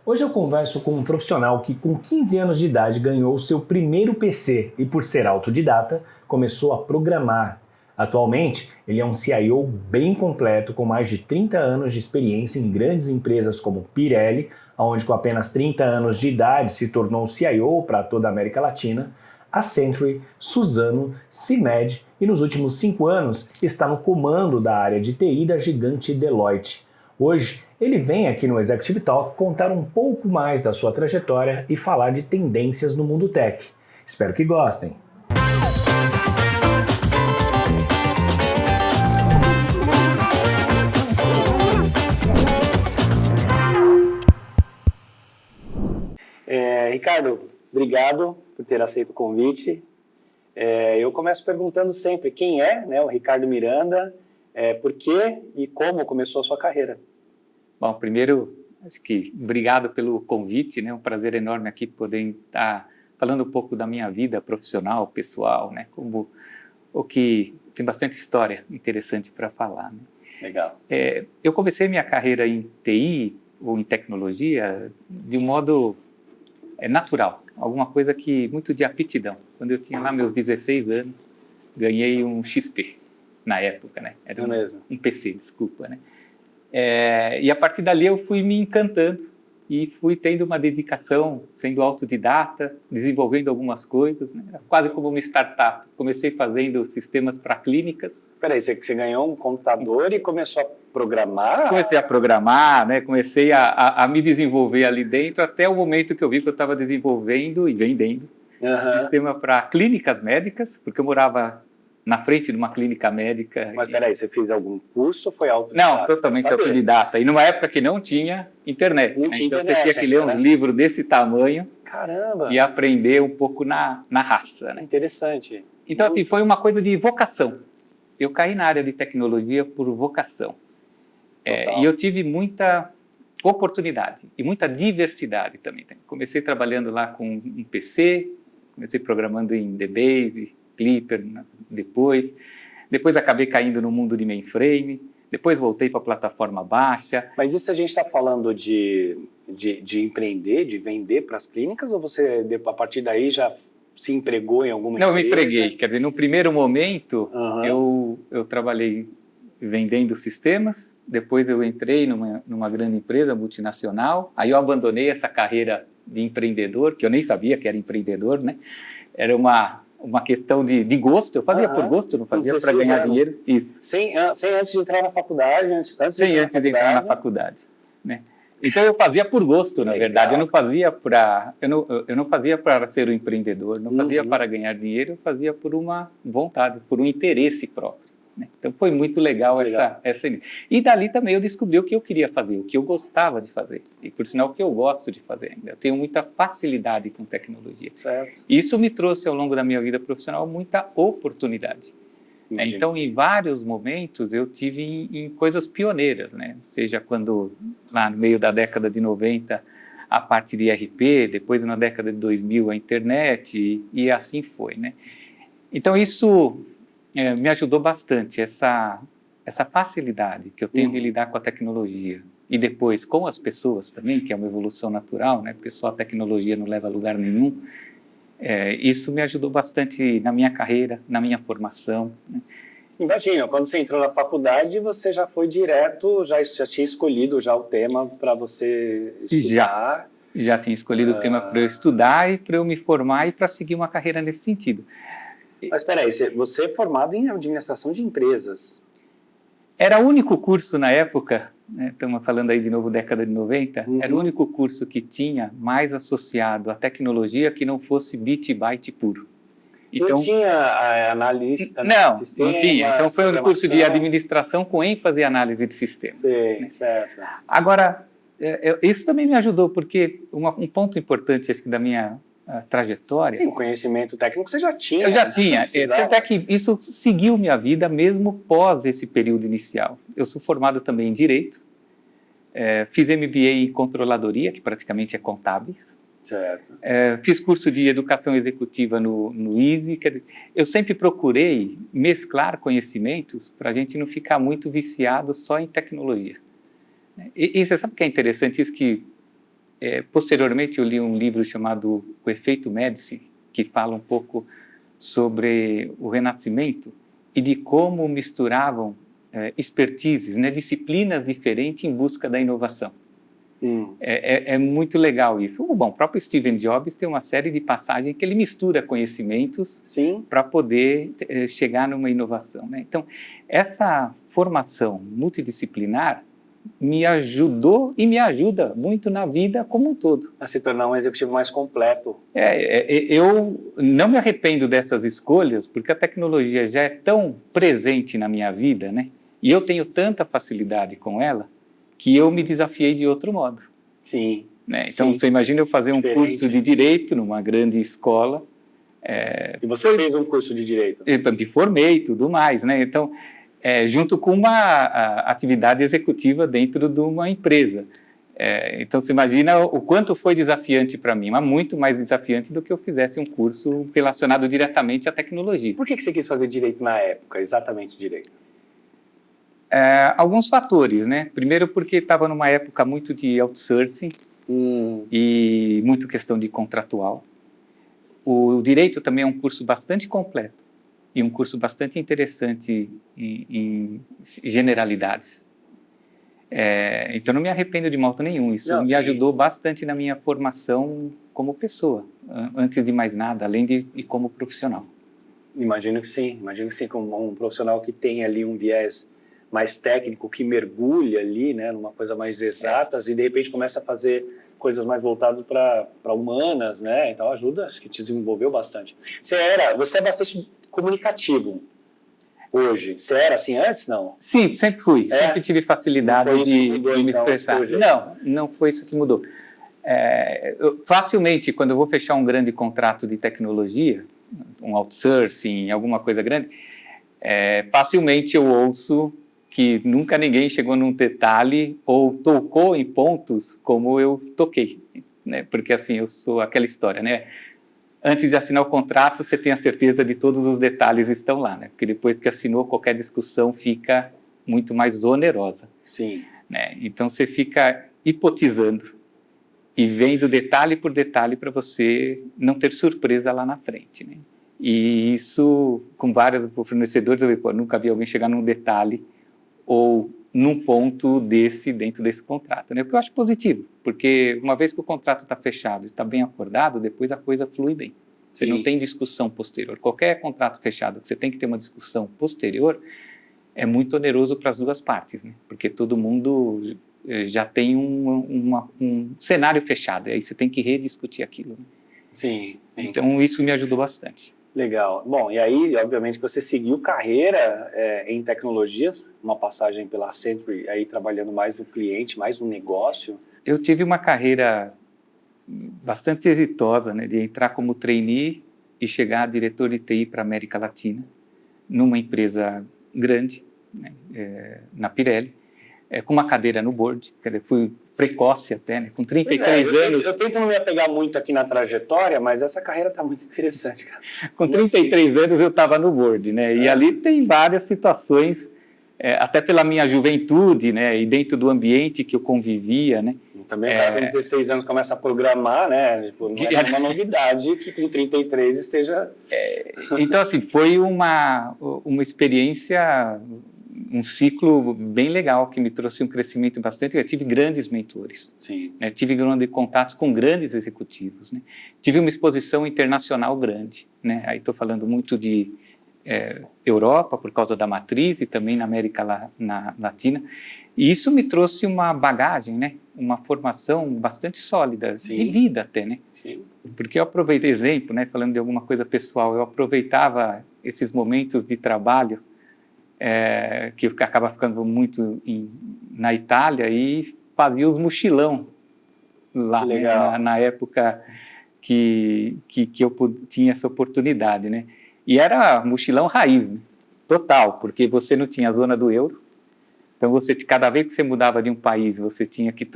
Hoje eu converso com um profissional que com 15 anos de idade ganhou o seu primeiro PC e por ser autodidata, começou a programar. Atualmente, ele é um CIO bem completo com mais de 30 anos de experiência em grandes empresas como Pirelli, onde com apenas 30 anos de idade se tornou CIO para toda a América Latina, Accenture, Suzano, CIMED e nos últimos 5 anos está no comando da área de TI da gigante Deloitte. Hoje, ele vem aqui no Executive Talk contar um pouco mais da sua trajetória e falar de tendências no mundo tech. Espero que gostem! Ricardo, obrigado por ter aceito o convite. Eu começo perguntando sempre quem é, né, o Ricardo Miranda, por quê e como começou a sua carreira. Bom, primeiro, acho que obrigado pelo convite, né? Um prazer enorme aqui poder estar falando um pouco da minha vida profissional, pessoal, né? Como o que tem bastante história interessante para falar, né? Legal. Eu comecei minha carreira em TI ou em tecnologia de um modo natural, alguma coisa que muito de aptidão. Quando eu tinha lá meus 16 anos, ganhei um XP na época, né? Era um PC, desculpa, né? E a partir dali eu fui me encantando e fui tendo uma dedicação, sendo autodidata, desenvolvendo algumas coisas, né? Era quase como uma startup. Comecei fazendo sistemas para clínicas. Peraí, você ganhou um computador e começou a programar? Comecei a programar, né? Comecei a me desenvolver ali dentro, até o momento que eu vi que eu estava desenvolvendo e vendendo sistema para clínicas médicas, porque eu morava na frente de uma clínica médica. Mas peraí, você fez algum curso ou foi autodidata? Não, totalmente autodidata. E numa época que não tinha internet. Não tinha então internet, você tinha que ler uns livros desse tamanho. Caramba! E aprender um pouco na raça, né? Interessante. Então, assim, foi uma coisa de vocação. Eu caí na área de tecnologia por vocação. E eu tive muita oportunidade e muita diversidade também. Comecei trabalhando lá com um PC, comecei programando em DBase, Clipper, depois acabei caindo no mundo de mainframe, depois voltei para a plataforma baixa. Mas isso a gente está falando de empreender, de vender para as clínicas, ou você, a partir daí, já se empregou em alguma empresa? Não, eu me empreguei. Quer dizer, no primeiro momento, eu trabalhei vendendo sistemas, depois eu entrei numa grande empresa multinacional, aí eu abandonei essa carreira de empreendedor, que eu nem sabia que era empreendedor, né? Era uma questão de gosto, eu fazia por gosto, não fazia para ganhar dinheiro. Isso. Sem antes de entrar na faculdade? Antes de entrar na faculdade, né? Então eu fazia por gosto, na verdade, eu não fazia para ser um empreendedor, não fazia para ganhar dinheiro, eu fazia por uma vontade, por um interesse próprio, né? Então foi muito legal essa. E dali também eu descobri o que eu queria fazer, o que eu gostava de fazer, e por sinal o que eu gosto de fazer ainda. Eu tenho muita facilidade com tecnologia. Certo. Isso me trouxe ao longo da minha vida profissional muita oportunidade. Então, em vários momentos, eu tive em coisas pioneiras, né? Seja quando, lá no meio da década de 90, a parte de ERP, depois na década de 2000, a internet, e assim foi, né? Então, isso me ajudou bastante, essa facilidade que eu tenho de lidar com a tecnologia. E depois com as pessoas também, que é uma evolução natural, né? Porque só a tecnologia não leva a lugar nenhum. Isso me ajudou bastante na minha carreira, na minha formação, né? Imagina, quando você entrou na faculdade, você já foi direto, já tinha escolhido já o tema para você estudar. Já tinha escolhido o tema para eu estudar e para eu me formar e para seguir uma carreira nesse sentido. Mas espera aí, você é formado em administração de empresas. Era o único curso na época, né, estamos falando aí de novo década de 90, era o único curso que tinha mais associado à tecnologia que não fosse bit e byte puro. Então, não tinha análise de sistema? Não tinha. Então foi um curso de administração com ênfase em análise de sistema. Sim, né? Certo. Agora, isso também me ajudou, porque um ponto importante, acho que da minha trajetória... Sim, conhecimento técnico você já tinha. Eu já tinha. Tanto é que isso seguiu minha vida mesmo pós esse período inicial. Eu sou formado também em Direito, fiz MBA em Controladoria, que praticamente é contábeis. Certo. Fiz curso de Educação Executiva no ISE. Eu sempre procurei mesclar conhecimentos para a gente não ficar muito viciado só em tecnologia. E você sabe o que é interessante? Isso que Posteriormente, eu li um livro chamado O Efeito Médici, que fala um pouco sobre o Renascimento e de como misturavam expertises, né, disciplinas diferentes em busca da inovação. É muito legal isso. Bom, o próprio Steve Jobs tem uma série de passagens que ele mistura conhecimentos para poder chegar numa inovação, né? Então, essa formação multidisciplinar me ajudou e me ajuda muito na vida como um todo. A se tornar um executivo mais completo. Eu não me arrependo dessas escolhas, porque a tecnologia já é tão presente na minha vida, né? E eu tenho tanta facilidade com ela, que eu me desafiei de outro modo. Sim. Né? Então, você imagina eu fazer um curso de Direito numa grande escola. E você fez um curso de Direito? Eu me formei e tudo mais, né? Então, junto com uma atividade executiva dentro de uma empresa. Então, você imagina o quanto foi desafiante para mim, mas muito mais desafiante do que eu fizesse um curso relacionado diretamente à tecnologia. Por que você quis fazer Direito na época, exatamente Direito? Alguns fatores, né? Primeiro porque estava numa época muito de outsourcing e muito questão de contratual. O Direito também é um curso bastante completo e um curso bastante interessante em generalidades. Então não me arrependo de modo nenhum, isso me ajudou bastante na minha formação como pessoa, antes de mais nada, além de como profissional. Imagino que sim, como um profissional que tem ali um viés mais técnico, que mergulha ali, né, numa coisa mais exatas e de repente começa a fazer coisas mais voltadas para humanas, né? Então ajuda, acho que te desenvolveu bastante. Você é bastante comunicativo hoje. Você era assim antes, não? Sim, sempre fui. Sempre tive facilidade de me expressar. Não foi isso que mudou. Facilmente, quando eu vou fechar um grande contrato de tecnologia, um outsourcing, alguma coisa grande, facilmente eu ouço que nunca ninguém chegou num detalhe ou tocou em pontos como eu toquei, né? Porque assim, eu sou aquela história, né? Antes de assinar o contrato, você tem a certeza de todos os detalhes estão lá, né? Porque depois que assinou, qualquer discussão fica muito mais onerosa. Sim. Né? Então você fica hipotizando e vendo detalhe por detalhe para você não ter surpresa lá na frente, né? E isso, com vários fornecedores, eu nunca vi alguém chegar num detalhe ou num ponto dentro desse contrato, né? O que eu acho positivo, porque uma vez que o contrato está fechado, está bem acordado, depois a coisa flui bem. Você não tem discussão posterior. Qualquer contrato fechado que você tem que ter uma discussão posterior é muito oneroso para as duas partes, né? Porque todo mundo já tem um cenário fechado, e aí você tem que rediscutir aquilo. Né? Sim. Então isso me ajudou bastante. Legal. Bom, e aí, obviamente, você seguiu carreira em tecnologias, uma passagem pela Century, aí trabalhando mais no cliente, mais no negócio. Eu tive uma carreira bastante exitosa, né, de entrar como trainee e chegar a diretor de TI para a América Latina, numa empresa grande, né, na Pirelli, com uma cadeira no board. Fui precoce até, né? Com 33 anos. Eu tento não me apegar muito aqui na trajetória, mas essa carreira está muito interessante, cara. Com 33 anos eu estava no board, né? E ali tem várias situações, até pela minha juventude, né? E dentro do ambiente que eu convivia, né? Também o cara com 16 anos começa a programar, né? Tipo, não é uma novidade que com 33 esteja... Então, assim, foi uma experiência, um ciclo bem legal que me trouxe um crescimento bastante. Eu tive grandes mentores. Sim. Né? Tive grandes contatos com grandes executivos. Né? Tive uma exposição internacional grande. Né? Aí estou falando muito de Europa, por causa da matriz, e também na América Latina. E isso me trouxe uma bagagem, né? Uma formação bastante sólida, Sim. de vida até. Né? Sim. Porque eu aproveitei, exemplo, né? Falando de alguma coisa pessoal, eu aproveitava esses momentos de trabalho que acaba ficando muito na Itália e fazia os mochilão lá, né, na época que eu tinha essa oportunidade, né? E era mochilão raiz, né? Total, porque você não tinha a zona do euro, então cada vez que você mudava de um país, você tinha que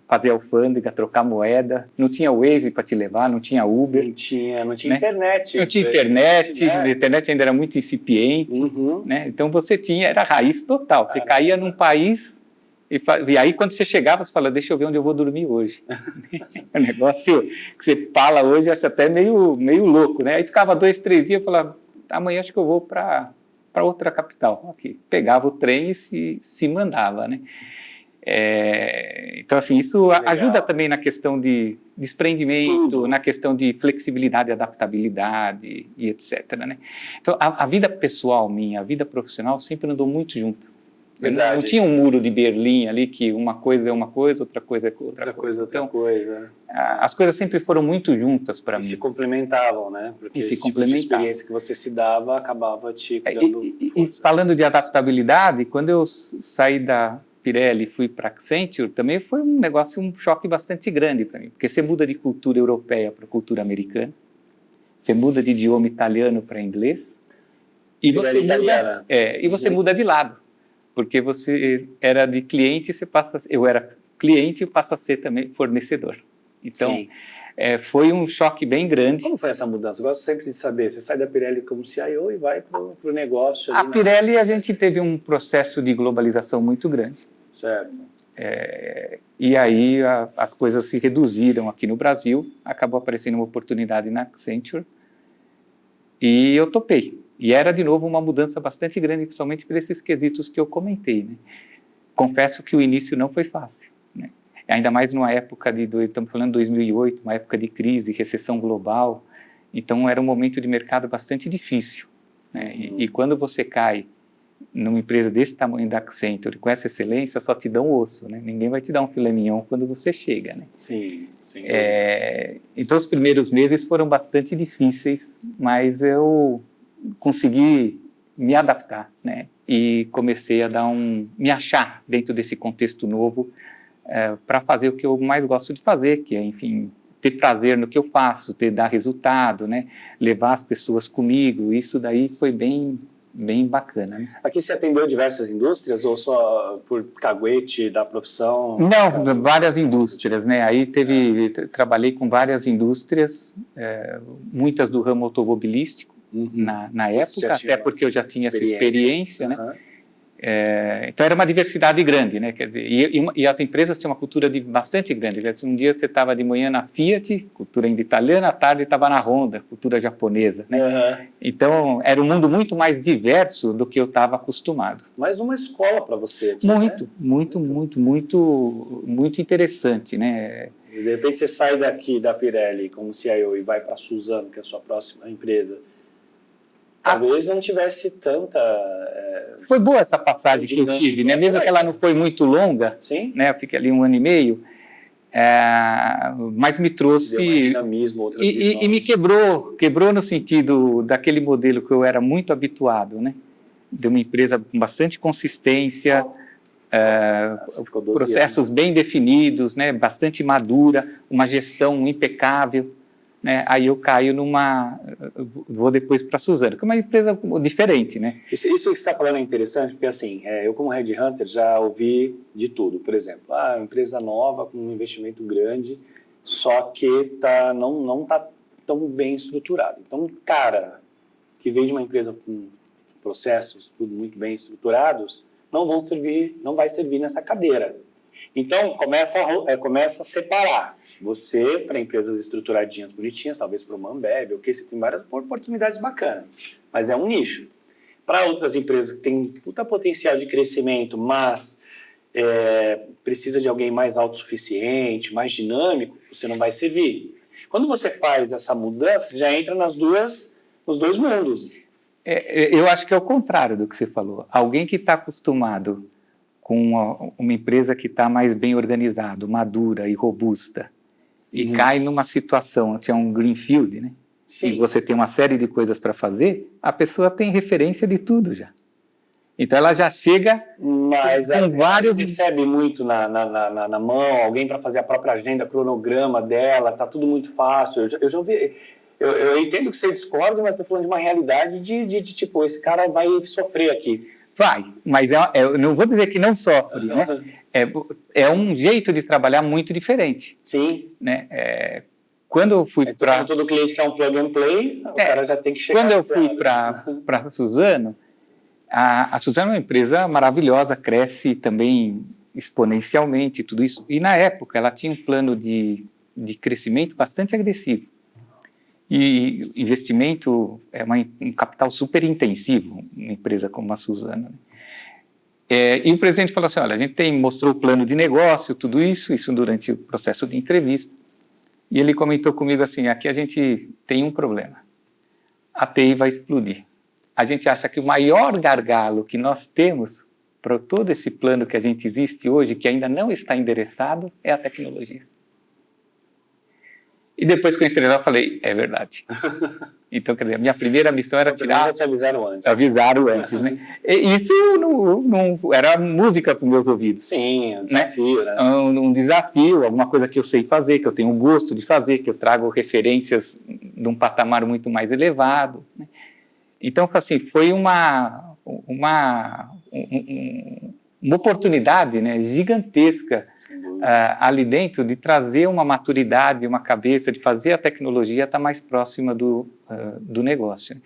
fazer alfândega, trocar moeda, não tinha Waze para te levar, não tinha Uber. Não tinha né? internet. Não tinha internet, a internet ainda era muito incipiente, uhum. né? Então era raiz total, você caía num país, E aí, quando você chegava, você fala, deixa eu ver onde eu vou dormir hoje. É um negócio que você fala hoje, acha até meio louco, né? Aí ficava 2, 3 dias, eu falava, amanhã acho que eu vou para outra capital. Aqui. Pegava o trem e se mandava, né? Então, assim, isso ajuda também na questão de desprendimento, na questão de flexibilidade, adaptabilidade e etc. Né? Então, a vida pessoal minha, a vida profissional sempre andou muito junto. Não tinha um muro de Berlim ali que uma coisa é uma coisa, outra coisa é outra coisa. Então, as coisas sempre foram muito juntas para mim. E se complementavam, né? Porque esse tipo de experiência que você se dava acabava te dando e falando de adaptabilidade, quando eu saí da Pirelli e fui para Accenture, também foi um choque bastante grande para mim, porque você muda de cultura europeia para cultura americana, você muda de idioma italiano para inglês, e você muda de lado. Porque você era de cliente, eu era cliente e passa a ser também fornecedor. Então, foi um choque bem grande. Como foi essa mudança? Eu gosto sempre de saber. Você sai da Pirelli como CIO e vai para o negócio. A Pirelli, a gente teve um processo de globalização muito grande. Certo. E aí as coisas se reduziram aqui no Brasil, acabou aparecendo uma oportunidade na Accenture e eu topei. E era, de novo, uma mudança bastante grande, principalmente por esses quesitos que eu comentei. Né? Confesso que o início não foi fácil. Né? Ainda mais numa época estamos falando de 2008, uma época de crise, recessão global. Então, era um momento de mercado bastante difícil. Né? E quando você cai numa empresa desse tamanho da Accenture, com essa excelência, só te dão osso. Né? Ninguém vai te dar um filé mignon quando você chega. Né? Sim. Então, os primeiros meses foram bastante difíceis, mas eu consegui me adaptar, né? E comecei a me achar dentro desse contexto novo para fazer o que eu mais gosto de fazer, que é, enfim, ter prazer no que eu faço, dar resultado, né? Levar as pessoas comigo. Isso daí foi bem bacana. Né? Aqui você atendeu diversas indústrias ou só por caguete da profissão? Não, várias indústrias, né? Aí trabalhei com várias indústrias, muitas do ramo automobilístico, na época, até porque eu já tinha essa experiência, né? Então era uma diversidade grande, né? Quer dizer, e as empresas tinham uma cultura bastante grande. Um dia você estava de manhã na Fiat, cultura ainda italiana, à tarde estava na Honda, cultura japonesa, né? Então era um mundo muito mais diverso do que eu estava acostumado. Mais uma escola para você aqui, muito interessante, né? E de repente você sai daqui da Pirelli como CIO e vai para a Suzano, que é a sua próxima empresa. Talvez não tivesse tanta... Foi boa essa passagem que eu tive, né? Mesmo que ela não foi muito longa, sim, né? Eu fiquei ali 1 ano e meio, mas me trouxe... Deu mais dinamismo, outras visões. E me quebrou no sentido daquele modelo que eu era muito habituado, né? De uma empresa com bastante consistência, processos bem definidos, né? Bastante madura, uma gestão impecável. Né? Aí eu caio vou depois para a Suzano, que é uma empresa diferente, né? Isso que você está falando é interessante, porque assim, eu como headhunter já ouvi de tudo. Por exemplo, uma empresa nova com um investimento grande, só que não está tão bem estruturado. Então, um cara que vem de uma empresa com processos tudo muito bem estruturados, não vai servir nessa cadeira. Então, começa a separar. Você, para empresas estruturadinhas, bonitinhas, talvez para uma Ambev, você tem várias oportunidades bacanas, mas é um nicho. Para outras empresas que têm puta potencial de crescimento, mas precisa de alguém mais autossuficiente, mais dinâmico, você não vai servir. Quando você faz essa mudança, você já entra nos dois mundos. Eu acho que é o contrário do que você falou. Alguém que está acostumado com uma empresa que está mais bem organizada, madura e robusta, e cai numa situação, tinha um greenfield, né? Sim. E você tem uma série de coisas para fazer, a pessoa tem referência de tudo já. Então ela já chega mas com vários... recebe muito na mão, alguém para fazer a própria agenda, cronograma dela, tá tudo muito fácil. Eu já ouvi... Eu entendo que você discorda, mas estou falando de uma realidade de tipo, esse cara vai sofrer aqui. Vai, mas eu não vou dizer que não sofre, né? É um jeito de trabalhar muito diferente. Sim. Né? Quando eu fui para... Todo cliente quer um plug and play, o cara já tem que chegar... Quando eu fui para a Suzano, a Suzano é uma empresa maravilhosa, cresce também exponencialmente, tudo isso. E na época ela tinha um plano de crescimento bastante agressivo. E investimento é um capital super intensivo, uma empresa como a Suzano. E o presidente falou assim, olha, a gente mostrou o plano de negócio, tudo isso durante o processo de entrevista. E ele comentou comigo assim, aqui a gente tem um problema. A TI vai explodir. A gente acha que o maior gargalo que nós temos para todo esse plano que a gente existe hoje, que ainda não está endereçado, é a tecnologia. E depois que eu entrei lá, eu falei, é verdade. Então, quer dizer, a minha primeira missão era tirar... Já te avisaram antes. Avisaram antes, né? E isso não era música para os meus ouvidos. Sim, um desafio, né? Um desafio, alguma coisa que eu sei fazer, que eu tenho gosto de fazer, que eu trago referências de um patamar muito mais elevado, né? Então, assim, foi uma oportunidade, né, gigantesca ali dentro de trazer uma maturidade, uma cabeça, de fazer a tecnologia estar mais próxima do negócio.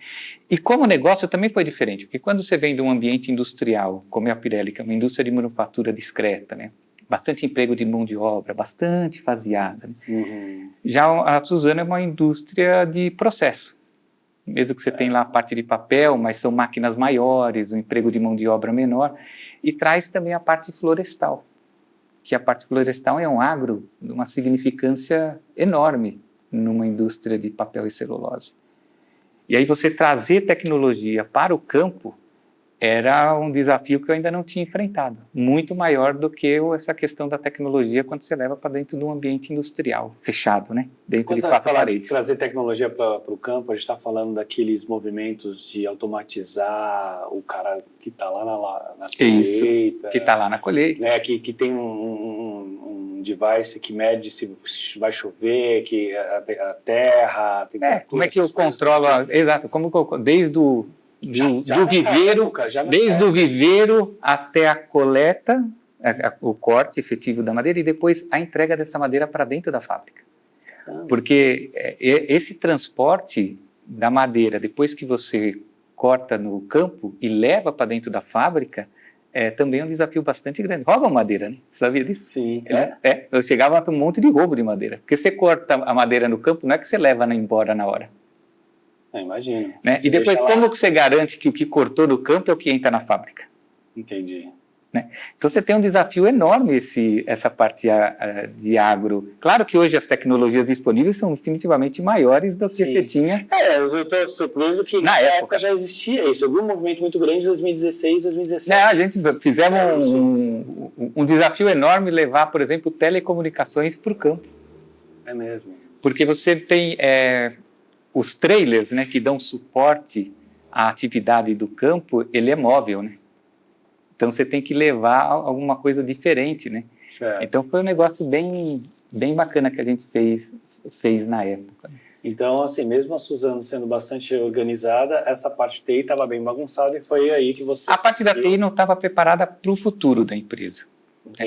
E como negócio também foi diferente, porque quando você vem de um ambiente industrial, como é a Pirelli, que é uma indústria de manufatura discreta, né, bastante emprego de mão de obra, bastante faseada, né? Uhum. Já a Suzano é uma indústria de processo. Mesmo que você tem lá a parte de papel, mas são máquinas maiores, um emprego de mão de obra menor, e traz também a parte florestal, que a parte florestal é um agro de uma significância enorme numa indústria de papel e celulose. E aí você trazer tecnologia para o campo era um desafio que eu ainda não tinha enfrentado, muito maior do que essa questão da tecnologia quando você leva para dentro de um ambiente industrial, fechado, né? Dentro de quatro paredes. Trazer tecnologia para o campo, a gente está falando daqueles movimentos de automatizar o cara que está lá na colheita. Isso, que está lá na colheita. Né, que tem um device que mede se vai chover, que a terra... Como é que eu controlo... Exato, como desde o do viveiro até a coleta, o corte efetivo da madeira e depois a entrega dessa madeira para dentro da fábrica. Porque esse transporte da madeira, depois que você corta no campo e leva para dentro da fábrica, é também um desafio bastante grande. Roubam madeira, né? Você sabia disso? Sim. Eu chegava a ter um monte de roubo de madeira. Porque você corta a madeira no campo, não é que você leva embora na hora. Imagino. Né? E depois, como que você garante que o que cortou do campo é o que entra na fábrica? Entendi. Né? Então você tem um desafio enorme essa parte de agro. Claro que hoje as tecnologias disponíveis são definitivamente maiores do que você tinha. Eu estou surpreso que na época já existia isso. Eu vi um movimento muito grande em 2016, 2017. A gente fizemos um desafio enorme levar, por exemplo, telecomunicações para o campo. É mesmo. Porque você tem os trailers, né, que dão suporte à atividade do campo, ele é móvel, né? Então você tem que levar alguma coisa diferente, né? Certo. Então foi um negócio bem bacana que a gente fez na época. Então, assim, mesmo a Suzano sendo bastante organizada, essa parte TI estava bem bagunçada e foi aí que você... A parte da TI não estava preparada para o futuro da empresa.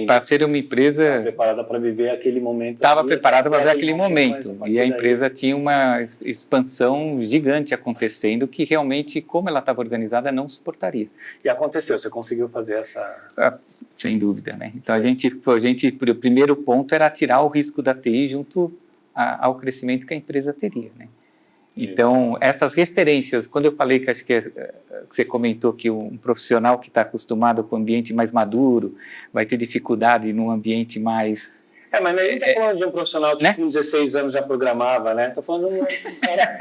Para ser uma empresa... Estava preparada para viver aquele momento. Estava preparada para viver aquele momento. E a empresa tinha uma expansão gigante acontecendo que realmente, como ela estava organizada, não suportaria. E aconteceu, você conseguiu fazer essa... Sem dúvida, né? Então o primeiro ponto era tirar o risco da TI junto ao crescimento que a empresa teria, né? Então, essas referências, quando eu falei que acho que você comentou que um profissional que está acostumado com um ambiente mais maduro vai ter dificuldade num ambiente mais... Mas não está falando de um profissional que com 16 anos já programava, né? Estou falando de uma história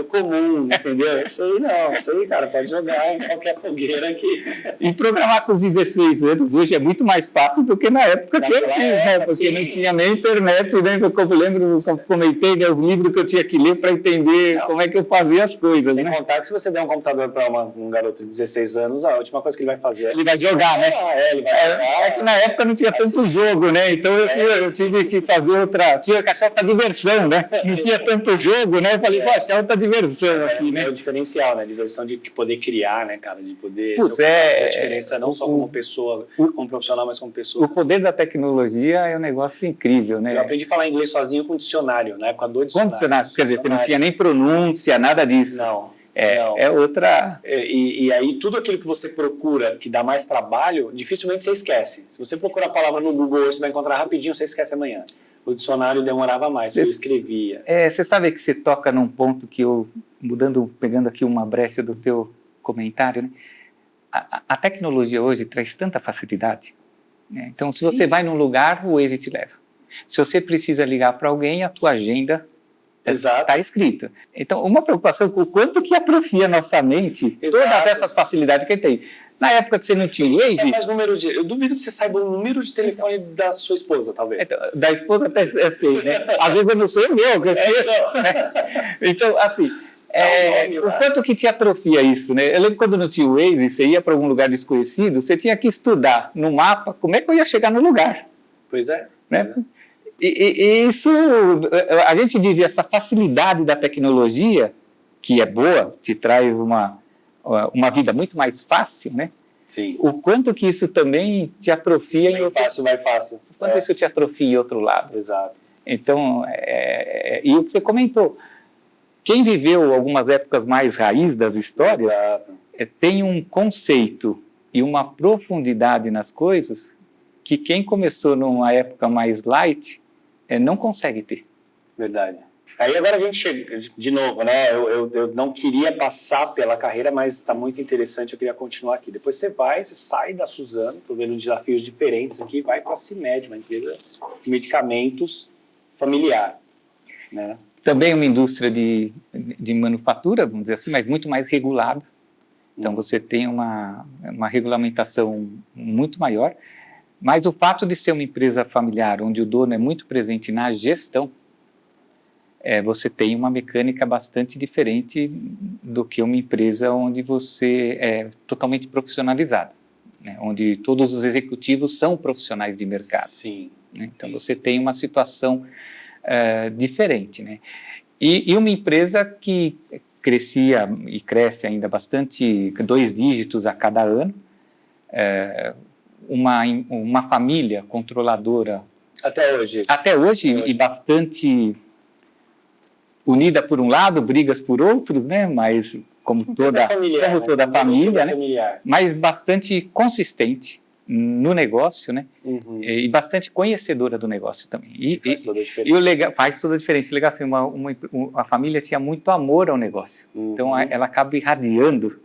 comum, entendeu? Isso aí, cara, pode jogar em qualquer fogueira aqui. E programar com 16 anos hoje é muito mais fácil do que na época que eu fiz, né? Porque não tinha nem internet, né? Eu lembro, eu comentei, né, os livros que eu tinha que ler para entender como é que eu fazia as coisas, Sem né? contar que se você der um computador para um garoto de 16 anos, a última coisa que ele vai fazer... Ele vai jogar, né? Ele vai jogar. É que na época não tinha tanto jogo, né? Então eu tive que fazer tinha que achar outra diversão, né? Não tinha tanto jogo, né? Eu falei, vou achar outra diversão aqui, né? É o diferencial, né? A diversão de poder criar, né, cara? De poder... a diferença não só como pessoa, como profissional, mas como pessoa. O poder da tecnologia é um negócio incrível, né? Eu aprendi a falar inglês sozinho com dicionário, na época do dicionário. Quer dizer, você não tinha nem pronúncia, nada disso. Não. É outra... E aí tudo aquilo que você procura que dá mais trabalho, dificilmente você esquece. Se você procura a palavra no Google hoje, você vai encontrar rapidinho, você esquece amanhã. O dicionário demorava mais, eu escrevia. Você sabe que você toca num ponto que eu, pegando aqui uma brecha do teu comentário, né? A tecnologia hoje traz tanta facilidade, né? Então, se você vai num lugar, o Waze te leva. Se você precisa ligar para alguém, a tua agenda está escrita. Então, uma preocupação com o quanto que atrofia a nossa mente todas essas facilidades que tem. Na época que você não tinha Waze... Eu duvido que você saiba o número de telefone da sua esposa, talvez. Então, da esposa até sei, né? Às vezes eu não sei o meu, que eu esqueço. Né? Então, assim... o quanto que te atrofia isso, né? Eu lembro quando não tinha o Waze, você ia para algum lugar desconhecido, você tinha que estudar no mapa como é que eu ia chegar no lugar. Pois é. Né? E isso, a gente vive essa facilidade da tecnologia, que é boa, te traz uma vida muito mais fácil, né? Sim. O quanto que isso também te atrofia vai fácil. O quanto isso te atrofia em outro lado. Exato. Então, e o que você comentou, quem viveu algumas épocas mais raiz das histórias tem um conceito e uma profundidade nas coisas que quem começou numa época mais light não consegue ter. Verdade. Aí agora a gente chega, de novo, né? Eu não queria passar pela carreira, mas está muito interessante, eu queria continuar aqui. Depois você sai da Suzano, estou vendo desafios diferentes aqui, vai para a CIMED, uma empresa de medicamentos familiar, né? Também uma indústria de manufatura, vamos dizer assim, mas muito mais regulada. Então você tem uma regulamentação muito maior. Mas o fato de ser uma empresa familiar, onde o dono é muito presente na gestão, você tem uma mecânica bastante diferente do que uma empresa onde você é totalmente profissionalizado, né? Onde todos os executivos são profissionais de mercado. Sim. Né? Então você tem uma situação diferente, né? E uma empresa que crescia e cresce ainda bastante, 2 dígitos a cada ano, uma família controladora até hoje e bastante unida por um lado, brigas por outros, né? Mas como toda família, né? Mas bastante consistente no negócio, né? Uhum. E bastante conhecedora do negócio também. Faz toda a diferença. E o legal, faz toda a diferença. Legal, assim, a família tinha muito amor ao negócio. Uhum. Então ela acaba irradiando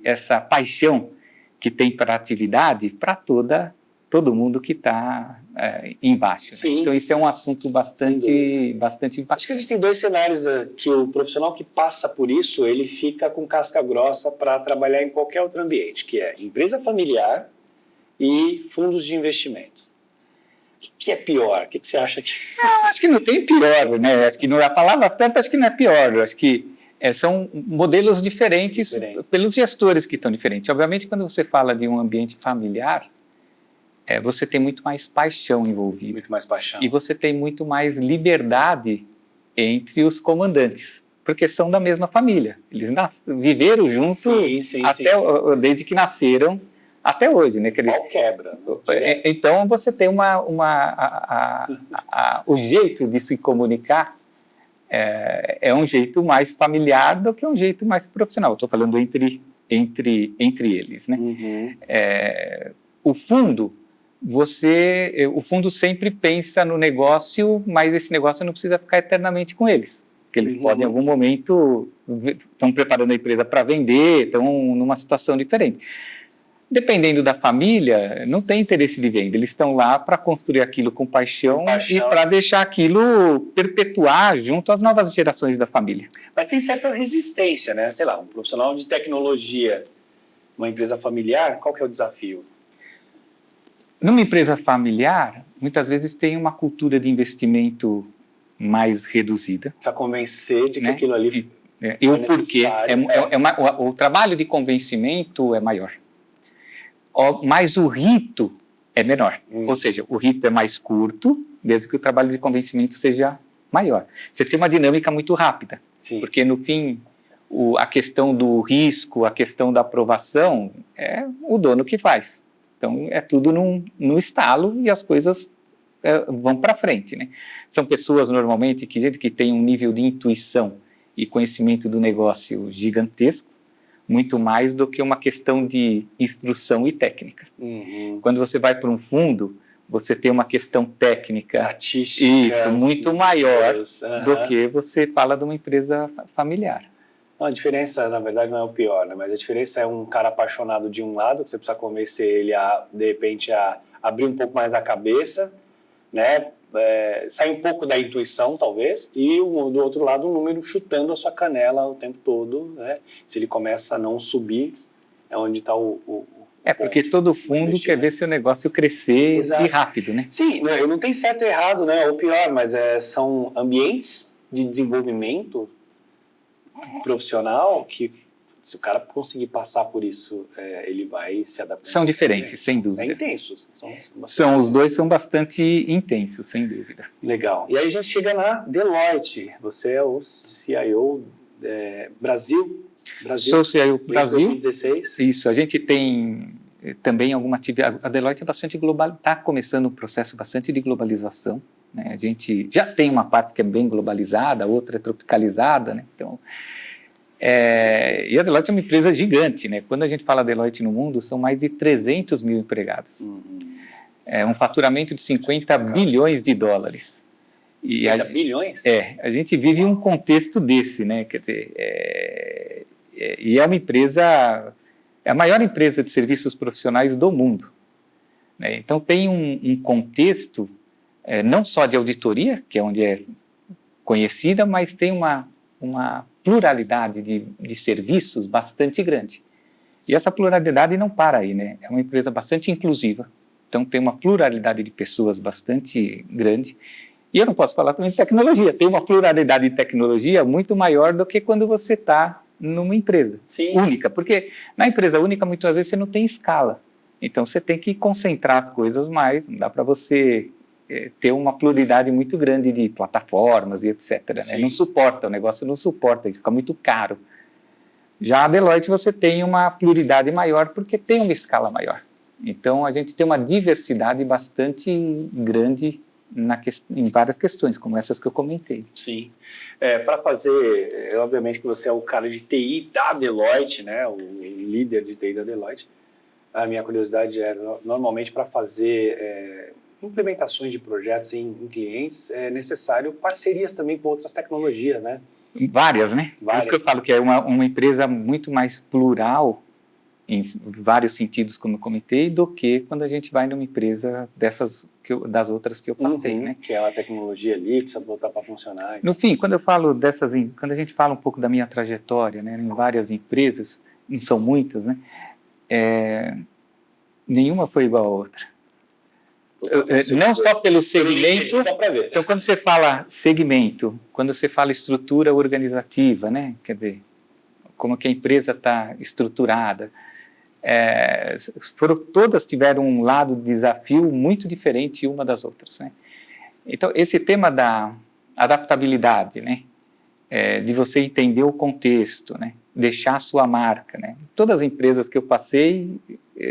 essa paixão que tem para a atividade para todo mundo que está embaixo. Né? Então isso é um assunto bastante impactante. Acho que a gente tem 2 cenários que o profissional que passa por isso, ele fica com casca grossa para trabalhar em qualquer outro ambiente, que é empresa familiar e fundos de investimento. O que é pior? O que você acha que... Acho que não tem pior, né? Acho que não, a palavra certa acho que não é pior. Acho que são modelos diferentes pelos gestores que estão diferentes. Obviamente, quando você fala de um ambiente familiar, você tem muito mais paixão envolvida. Muito mais paixão. E você tem muito mais liberdade entre os comandantes, porque são da mesma família. Eles viveram juntos desde que nasceram até hoje, né? Qual quebra? Né? Então você tem o jeito de se comunicar é um jeito mais familiar do que um jeito mais profissional. Estou falando entre eles, né? Uhum. O fundo sempre pensa no negócio, mas esse negócio não precisa ficar eternamente com eles, porque eles podem, em algum momento, estão preparando a empresa para vender, estão numa situação diferente. Dependendo da família, não tem interesse de venda, eles estão lá para construir aquilo com paixão e para deixar aquilo perpetuar junto às novas gerações da família. Mas tem certa resistência, né? Sei lá, um profissional de tecnologia, uma empresa familiar, qual que é o desafio? Numa empresa familiar, muitas vezes tem uma cultura de investimento mais reduzida. Precisa convencer de que aquilo ali e o porquê. O trabalho de convencimento é maior. Mas o rito é menor. Ou seja, o rito é mais curto, mesmo que o trabalho de convencimento seja maior. Você tem uma dinâmica muito rápida. Sim. Porque, no fim, a questão do risco, a questão da aprovação, é o dono que faz. Então, é tudo num estalo e as coisas vão para frente, né? São pessoas, normalmente, que tem um nível de intuição e conhecimento do negócio gigantesco, muito mais do que uma questão de instrução e técnica. Quando você vai para um fundo, você tem uma questão técnica, estatística, isso, muito maior do que você fala de uma empresa familiar. Não, a diferença, na verdade, não é o pior, né? Mas a diferença é um cara apaixonado de um lado, que você precisa convencer ele de repente, a abrir um pouco mais a cabeça, né? Sair um pouco da intuição, talvez, e do outro lado, um número chutando a sua canela o tempo todo, né? Se ele começa a não subir, é onde está porque todo fundo quer ver seu negócio crescer e rápido, né? Sim, não tem certo e errado, né? Ou pior, mas são ambientes de desenvolvimento profissional que, se o cara conseguir passar por isso, ele vai se adaptar. São diferentes, sem dúvida. É intensos. Os dois são bastante intensos, sem dúvida. Legal. E aí a gente chega na Deloitte. Você é o CIO Brasil? Sou o CIO Brasil. 2016. Isso, a gente tem também alguma atividade. A Deloitte é bastante global, está começando um processo bastante de globalização. Né? A gente já tem uma parte que é bem globalizada, outra é tropicalizada, né? Então, e a Deloitte é uma empresa gigante, né? Quando a gente fala Deloitte no mundo, são mais de 300 mil empregados. É um faturamento de 50 bilhões de dólares. 50 bilhões? A gente vive um contexto desse, né? Quer dizer, e é uma empresa, é a maior empresa de serviços profissionais do mundo. Né? Então tem um contexto não só de auditoria, que é onde é conhecida, mas tem uma pluralidade de serviços bastante grande. E essa pluralidade não para aí, né? É uma empresa bastante inclusiva, então tem uma pluralidade de pessoas bastante grande. E eu não posso falar também de tecnologia, tem uma pluralidade de tecnologia muito maior do que quando você está numa empresa única, porque na empresa única muitas vezes você não tem escala, então você tem que concentrar as coisas mais, não dá para você ter uma pluralidade muito grande de plataformas e etc. Né? Não suporta, o negócio não suporta, isso fica muito caro. Já a Deloitte você tem uma pluralidade maior porque tem uma escala maior. Então a gente tem uma diversidade bastante grande em várias questões, como essas que eu comentei. Sim. Para fazer, obviamente que você é o cara de TI da Deloitte, né? O líder de TI da Deloitte. A minha curiosidade normalmente para fazer implementações de projetos em clientes, é necessário parcerias também com outras tecnologias, né? Várias, né? Por isso que eu falo que é uma empresa muito mais plural, em vários sentidos, como eu comentei, do que quando a gente vai numa empresa das outras que eu passei, né? Que é a tecnologia ali, precisa botar para funcionar. No fim, quando eu falo quando a gente fala um pouco da minha trajetória, né, em várias empresas, não são muitas, né? Nenhuma foi igual à outra. Não só pelo segmento. Então, quando você fala segmento, quando você fala estrutura organizativa, né? Quer dizer, como que a empresa está estruturada, todas tiveram um lado de desafio muito diferente uma das outras, né? Então, esse tema da adaptabilidade, né? De você entender o contexto, né? Deixar a sua marca, né? Todas as empresas que eu passei,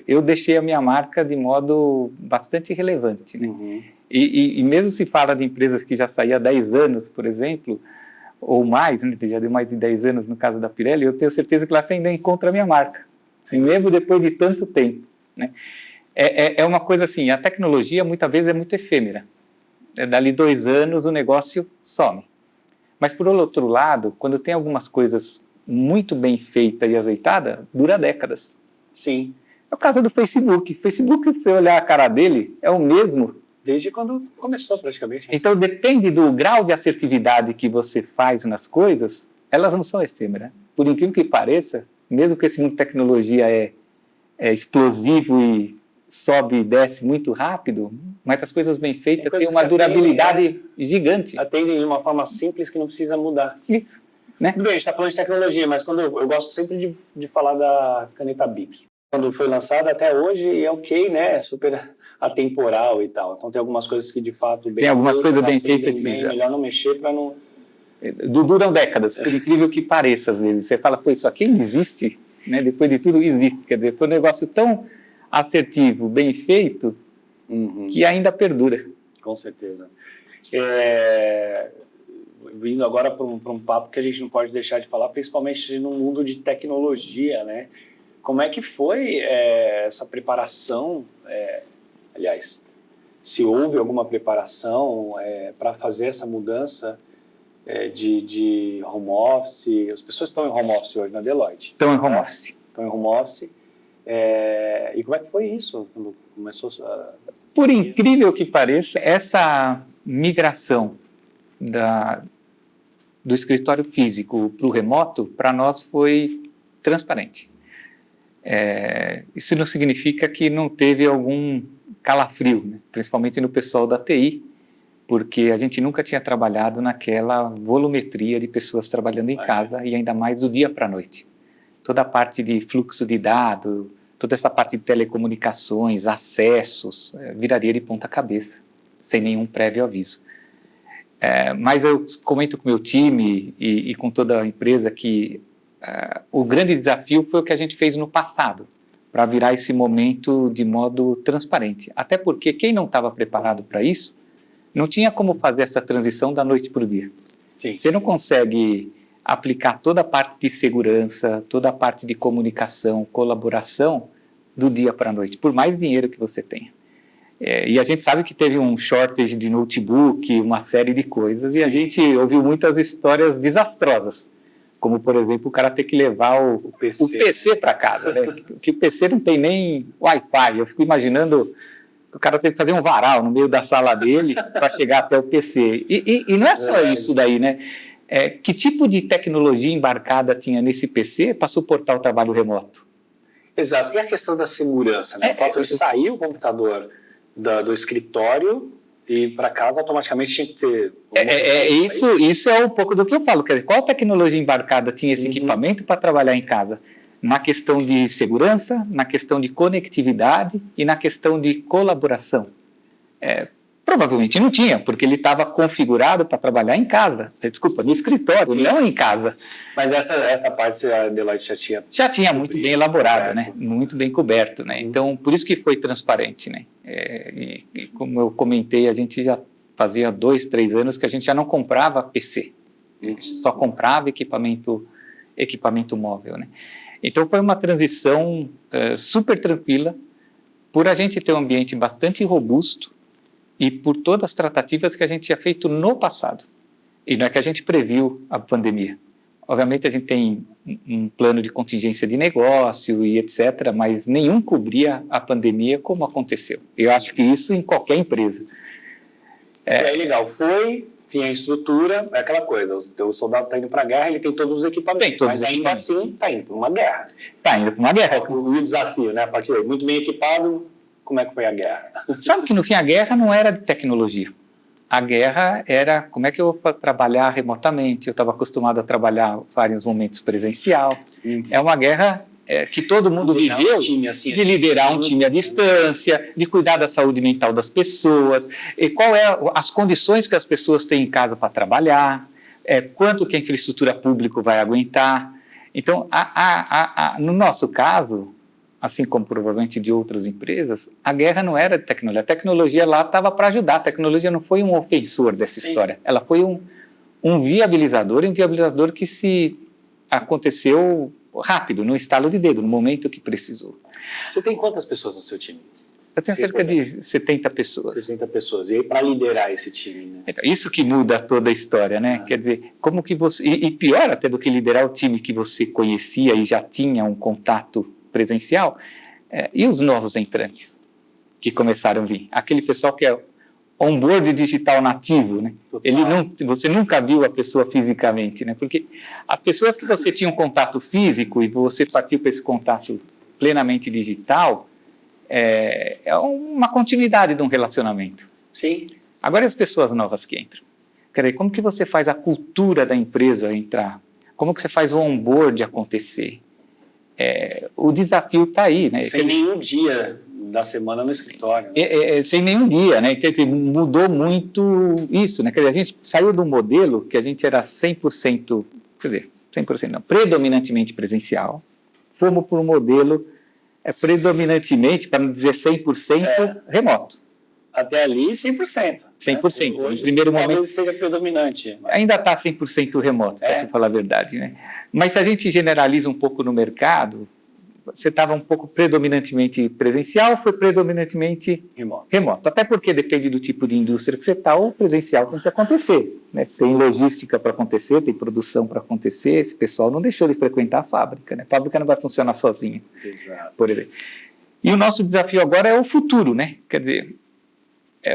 eu deixei a minha marca de modo bastante relevante, né? E mesmo se fala de empresas que já saíam há 10 anos, por exemplo, ou mais, né? Já deu mais de 10 anos no caso da Pirelli, eu tenho certeza que lá você ainda encontra a minha marca, mesmo depois de tanto tempo, né? É uma coisa assim, a tecnologia muitas vezes é muito efêmera. Dali 2 anos o negócio some. Mas por outro lado, quando tem algumas coisas muito bem feitas e azeitadas, dura décadas. Sim. É o caso do Facebook. Facebook, se você olhar a cara dele, é o mesmo. Desde quando começou, praticamente. Então, depende do grau de assertividade que você faz nas coisas, elas não são efêmeras. Por incrível que pareça, mesmo que esse mundo de tecnologia é explosivo e sobe e desce muito rápido, mas as coisas bem feitas têm uma durabilidade gigante. Atendem de uma forma simples que não precisa mudar. Isso. Né? Tudo bem, a gente está falando de tecnologia, mas quando eu gosto sempre de falar da caneta Bic. Quando foi lançada até hoje é ok, né? É super atemporal e tal. Então tem algumas coisas que de fato... Tem algumas coisas bem feitas que... melhor não mexer para não... Duram décadas, por incrível que pareça às vezes. Você fala, pô, isso aqui ainda existe? Né? Depois de tudo existe. Quer dizer, foi um negócio tão assertivo, bem feito, que ainda perdura. Com certeza. vindo agora para um papo que a gente não pode deixar de falar, principalmente no mundo de tecnologia, né? Como é que foi essa preparação? Aliás, se houve alguma preparação para fazer essa mudança de home office? As pessoas estão em home office hoje na Deloitte. Estão em home office. Estão em home office. E como é que foi isso? Quando começou Por incrível que pareça, essa migração do escritório físico para o remoto, para nós foi transparente. Isso não significa que não teve algum calafrio, né? Principalmente no pessoal da TI, porque a gente nunca tinha trabalhado naquela volumetria de pessoas trabalhando em casa e ainda mais do dia para a noite. Toda a parte de fluxo de dados, toda essa parte de telecomunicações, acessos, viraria de ponta cabeça, sem nenhum prévio aviso. Mas eu comento com o meu time e com toda a empresa que o grande desafio foi o que a gente fez no passado, para virar esse momento de modo transparente. Até porque quem não estava preparado para isso, não tinha como fazer essa transição da noite para o dia. Sim. Você não consegue aplicar toda a parte de segurança, toda a parte de comunicação, colaboração, do dia para a noite, por mais dinheiro que você tenha. E a gente sabe que teve um shortage de notebook, uma série de coisas, e a gente ouviu muitas histórias desastrosas, como, por exemplo, o cara ter que levar o PC para casa, né? Que o PC não tem nem Wi-Fi. Eu fico imaginando que o cara tem que fazer um varal no meio da sala dele para chegar até o PC. E não é só isso daí, né? Que tipo de tecnologia embarcada tinha nesse PC para suportar o trabalho remoto? Exato. E a questão da segurança, né? O fato de sair o computador do escritório e para casa automaticamente tinha que ter... Isso é um pouco do que eu falo. Quer dizer, qual tecnologia embarcada tinha esse equipamento para trabalhar em casa? Na questão de segurança, na questão de conectividade e na questão de colaboração. Provavelmente não tinha, porque ele estava configurado para trabalhar em casa. Desculpa, no escritório, não em casa. Mas essa parte a Deloitte já tinha muito bem elaborada, né? Muito bem coberto, né? Então, por isso que foi transparente, né? E como eu comentei, a gente já fazia 2, 3 anos que a gente já não comprava PC. A gente só comprava equipamento móvel, né? Então, foi uma transição super tranquila, por a gente ter um ambiente bastante robusto, e por todas as tratativas que a gente tinha feito no passado. E não é que a gente previu a pandemia. Obviamente a gente tem um plano de contingência de negócio e etc., mas nenhum cobria a pandemia como aconteceu. Eu acho que isso em qualquer empresa. E aí, legal, tinha estrutura, é aquela coisa, o soldado está indo para a guerra, ele tem todos os equipamentos, mas ainda assim está indo para uma guerra. Está indo para uma guerra. O desafio, né, a partir daí, muito bem equipado. Como é que foi a guerra? Sabe que no fim a guerra não era de tecnologia. A guerra era como é que eu vou trabalhar remotamente. Eu estava acostumado a trabalhar vários momentos presencial. É uma guerra que todo mundo viveu, de liderar um time à distância, de cuidar da saúde mental das pessoas, e qual as condições que as pessoas têm em casa para trabalhar, quanto que a infraestrutura pública vai aguentar. Então, no nosso caso, assim como provavelmente de outras empresas, a guerra não era de tecnologia. A tecnologia lá estava para ajudar. A tecnologia não foi um ofensor dessa história. Ela foi um viabilizador, e um viabilizador que se aconteceu rápido, no estalo de dedo, no momento que precisou. Você tem quantas pessoas no seu time? Eu tenho cerca de 70 pessoas. 60 pessoas. E aí, para liderar esse time, né? Então, isso que muda toda a história, né? Quer dizer, como que você... E pior até do que liderar o time que você conhecia e já tinha um contato presencial, e os novos entrantes que começaram a vir. Aquele pessoal que é on-board digital nativo, né? Você nunca viu a pessoa fisicamente, né? Porque as pessoas que você tinha um contato físico e você partiu para esse contato plenamente digital, é uma continuidade de um relacionamento. Sim. Agora as pessoas novas que entram. Quer dizer, como que você faz a cultura da empresa entrar? Como que você faz o on-board acontecer? O desafio está aí, né? Sem nenhum dia da semana no escritório. Sem nenhum dia, né? Quer dizer, mudou muito isso, né? Quer dizer, a gente saiu de um modelo que a gente era 100%, quer dizer, 100% não, predominantemente presencial, fomos para um modelo predominantemente, para não dizer 100%, remoto. até ali, 100%. 100%. Hoje, no primeiro momento, talvez seja predominante. ainda está 100% remoto, para te falar a verdade, né? Mas se a gente generaliza um pouco no mercado, você estava um pouco predominantemente presencial, foi predominantemente remoto. Até porque depende do tipo de indústria que você está, ou presencial tem que acontecer, né? Tem logística para acontecer, tem produção para acontecer, esse pessoal não deixou de frequentar a fábrica, né? A fábrica não vai funcionar sozinha, por exemplo. E o nosso desafio agora é o futuro, né? Quer dizer,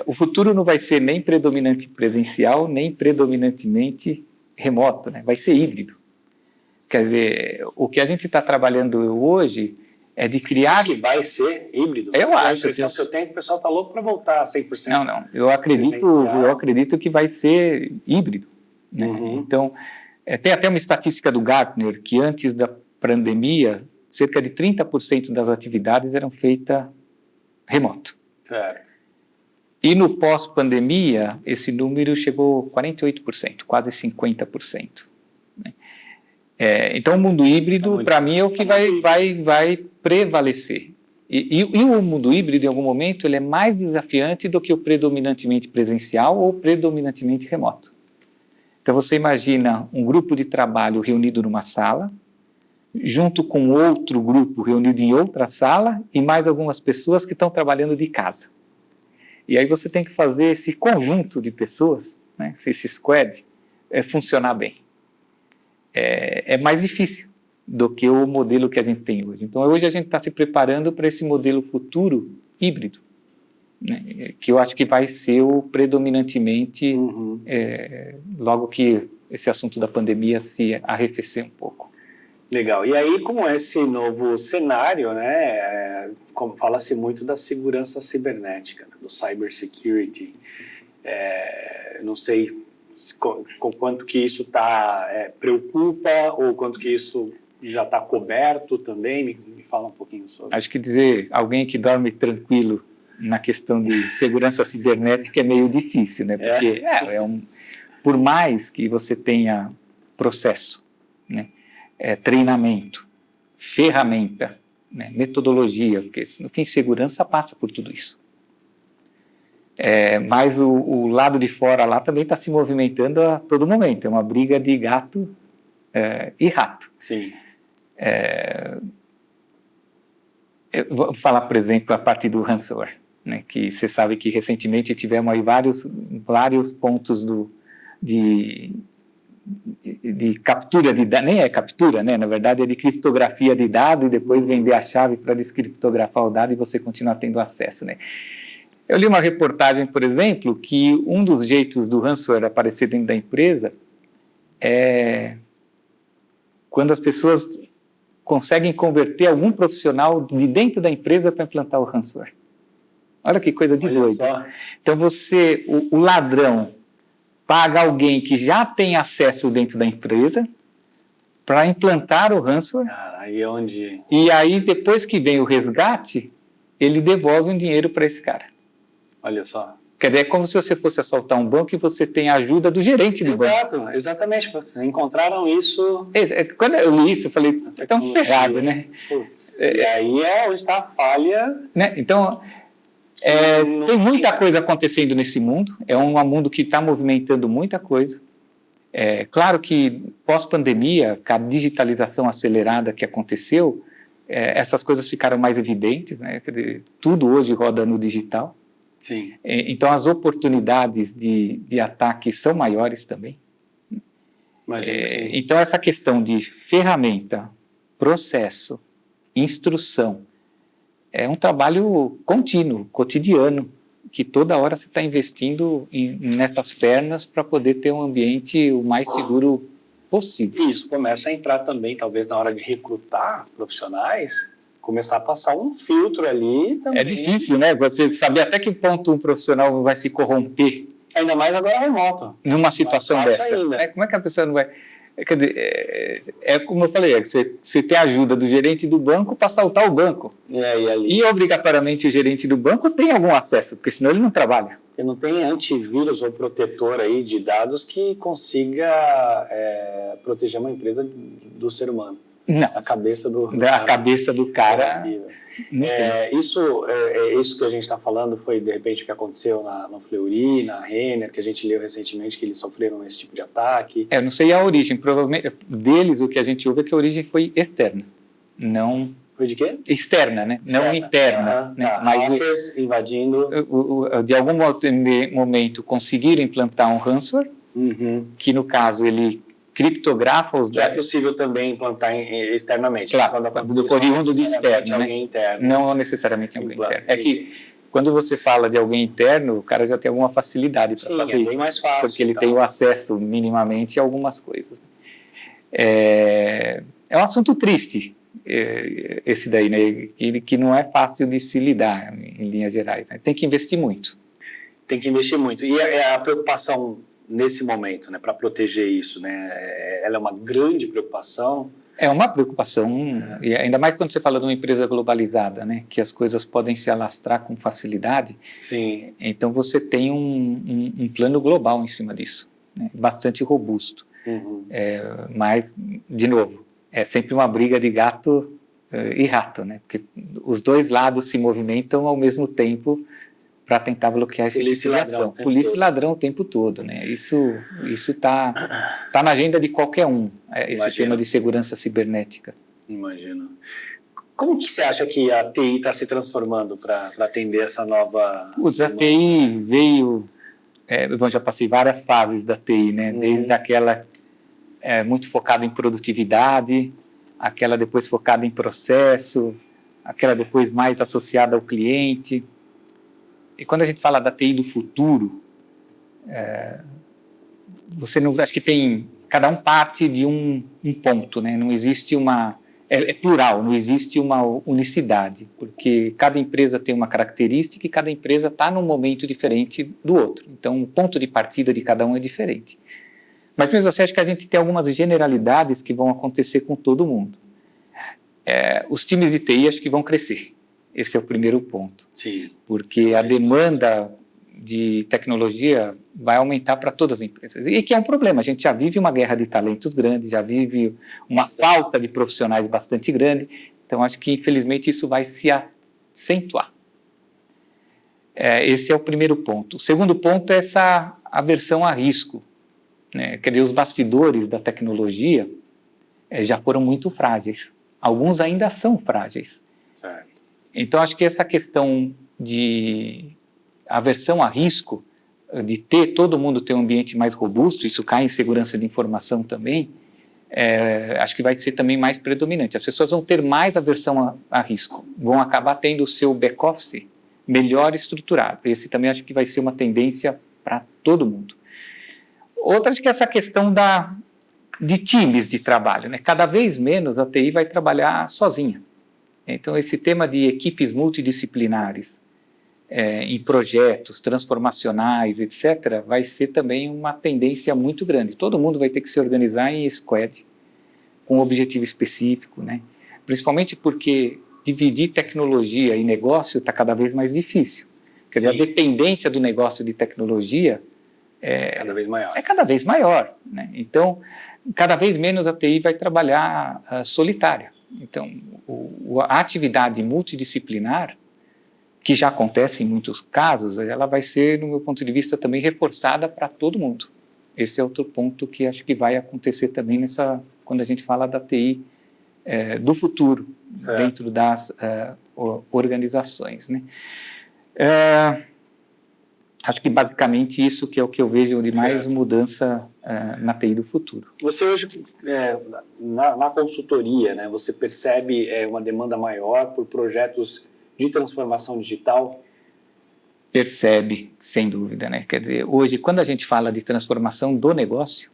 o futuro não vai ser nem predominante presencial, nem predominantemente remoto, né? Vai ser híbrido. Quer dizer, o que a gente está trabalhando hoje é de criar... Acho que vai ser híbrido. Eu acho. A impressão que eu tenho é que o pessoal está louco para voltar a 100%. Não. Eu acredito que vai ser híbrido. Né? Então, tem até uma estatística do Gartner que antes da pandemia, cerca de 30% das atividades eram feitas remoto. Certo. E no pós-pandemia, esse número chegou a 48%, quase 50%. Né? Então, o mundo híbrido, para mim, é o que vai prevalecer. E o mundo híbrido, em algum momento, ele é mais desafiante do que o predominantemente presencial ou predominantemente remoto. Então, você imagina um grupo de trabalho reunido numa sala, junto com outro grupo reunido em outra sala e mais algumas pessoas que estão trabalhando de casa. E aí você tem que fazer esse conjunto de pessoas, né, esse squad, funcionar bem. É mais difícil do que o modelo que a gente tem hoje. Então, hoje a gente está se preparando para esse modelo futuro híbrido, né, que eu acho que vai ser o predominantemente, logo que esse assunto da pandemia se arrefecer um pouco. Legal. E aí, com esse novo cenário, né, fala-se muito da segurança cibernética, do cybersecurity. Não sei com quanto que isso preocupa ou quanto que isso já está coberto também. Me fala um pouquinho sobre. Acho que dizer alguém que dorme tranquilo na questão de segurança cibernética é meio difícil, né? Porque por mais que você tenha processo, né? Treinamento, ferramenta, né? Metodologia, porque no fim segurança passa por tudo isso. Mas o lado de fora lá também está se movimentando a todo momento, é uma briga de gato e rato. Sim. Eu vou falar, por exemplo, a parte do ransomware, né? Que você sabe que recentemente tivemos aí vários pontos de captura de dados, nem é captura, né? Na verdade é de criptografia de dado e depois vender a chave para descriptografar o dado e você continuar tendo acesso, né? Eu li uma reportagem, por exemplo, que um dos jeitos do ransomware aparecer dentro da empresa é quando as pessoas conseguem converter algum profissional de dentro da empresa para implantar o ransomware. Olha que coisa de doido. Então o ladrão paga alguém que já tem acesso dentro da empresa para implantar o ransomware. E aí, depois que vem o resgate, ele devolve um dinheiro para esse cara. Olha só. Quer dizer, é como se você fosse assaltar um banco e você tem a ajuda do gerente do banco. Exatamente. Encontraram isso... Quando eu li isso, eu falei, tão ferrado, né? Putz, e aí é onde está a falha... Né? Então... tem muita coisa acontecendo nesse mundo, é um mundo que está movimentando muita coisa. Claro que pós-pandemia, com a digitalização acelerada que aconteceu, essas coisas ficaram mais evidentes, né? Quer dizer, tudo hoje roda no digital. Sim. Então as oportunidades de ataque são maiores também. Então essa questão de ferramenta, processo, instrução, é um trabalho contínuo, cotidiano, que toda hora você está investindo nessas pernas para poder ter um ambiente o mais seguro possível. E isso começa a entrar também, talvez na hora de recrutar profissionais, começar a passar um filtro ali também. É difícil, né? Você saber até que ponto um profissional vai se corromper. Ainda mais agora remoto. Numa situação dessa. Como é que a pessoa não vai... Quer dizer, como eu falei, você tem a ajuda do gerente do banco para assaltar o banco. E obrigatoriamente o gerente do banco tem algum acesso, porque senão ele não trabalha. Porque não tem antivírus ou protetor aí de dados que consiga proteger uma empresa do ser humano. Não. A cabeça do cara. Isso que a gente está falando foi, de repente, o que aconteceu na Fleury, na Renner, que a gente leu recentemente, que eles sofreram esse tipo de ataque. Eu não sei a origem, provavelmente deles o que a gente ouve é que a origem foi externa, não... Foi de quê? Externa, né? Não interna. Né? Mas hackers invadindo... De algum momento conseguiram implantar um ransomware, que no caso ele criptografa os dados. É possível também implantar externamente. Claro, do oriundo de externo, né? Interno. Não necessariamente alguém interno. É que quando você fala de alguém interno, o cara já tem alguma facilidade para fazer isso. Bem mais fácil. Porque ele tem o acesso minimamente a algumas coisas. É um assunto triste, esse daí, né? Que não é fácil de se lidar, em linhas gerais. Né? Tem que investir muito. Tem que investir muito. E a preocupação nesse momento, né, para proteger isso, né, ela é uma grande preocupação. É uma preocupação, e ainda mais quando você fala de uma empresa globalizada, né, que as coisas podem se alastrar com facilidade. Sim. Então você tem um plano global em cima disso, né, bastante robusto. Mas, de novo, é sempre uma briga de gato e rato, né, porque os dois lados se movimentam ao mesmo tempo para tentar bloquear esse tipo de ação. Polícia e ladrão o tempo todo, né? Isso tá na agenda de qualquer um, esse tema de segurança cibernética. Imagino. Como que você acha que a TI está se transformando para atender essa nova... A TI veio... bom, já passei várias fases da TI, né? Desde aquela muito focada em produtividade, aquela depois focada em processo, aquela depois mais associada ao cliente... E quando a gente fala da TI do futuro, você não acho que tem cada um parte de um ponto, né? Não existe uma é plural, não existe uma unicidade, porque cada empresa tem uma característica e cada empresa está num momento diferente do outro. Então o ponto de partida de cada um é diferente. Mas mesmo assim acho que a gente tem algumas generalidades que vão acontecer com todo mundo. Os times de TI acho que vão crescer. Esse é o primeiro ponto. Sim. Porque a demanda de tecnologia vai aumentar para todas as empresas. E que é um problema. A gente já vive uma guerra de talentos grande, já vive uma falta de profissionais bastante grande. Então, acho que, infelizmente, isso vai se acentuar. Esse é o primeiro ponto. O segundo ponto é essa aversão a risco. Né? Quer dizer, os bastidores da tecnologia já foram muito frágeis. Alguns ainda são frágeis. Certo. Então, acho que essa questão de aversão a risco, de todo mundo ter um ambiente mais robusto, isso cai em segurança de informação também, acho que vai ser também mais predominante. As pessoas vão ter mais aversão a risco, vão acabar tendo o seu back-office melhor estruturado. Esse também acho que vai ser uma tendência para todo mundo. Outra, acho que é essa questão de times de trabalho. Né? Cada vez menos a TI vai trabalhar sozinha. Então, esse tema de equipes multidisciplinares em projetos transformacionais, etc., vai ser também uma tendência muito grande. Todo mundo vai ter que se organizar em squad, com um objetivo específico, né? Principalmente porque dividir tecnologia e negócio está cada vez mais difícil. Quer dizer, a dependência do negócio de tecnologia cada vez maior. É cada vez maior. Né? Então, cada vez menos a TI vai trabalhar solitária. Então, a atividade multidisciplinar, que já acontece em muitos casos, ela vai ser, no meu ponto de vista, também reforçada para todo mundo. Esse é outro ponto que acho que vai acontecer também quando a gente fala da TI do futuro, dentro das organizações. Né? Acho que basicamente isso que é o que eu vejo de mais mudança na TI do futuro. Você hoje, na consultoria, né, você percebe uma demanda maior por projetos de transformação digital? Percebe, sem dúvida. Né? Quer dizer, hoje, quando a gente fala de transformação do negócio,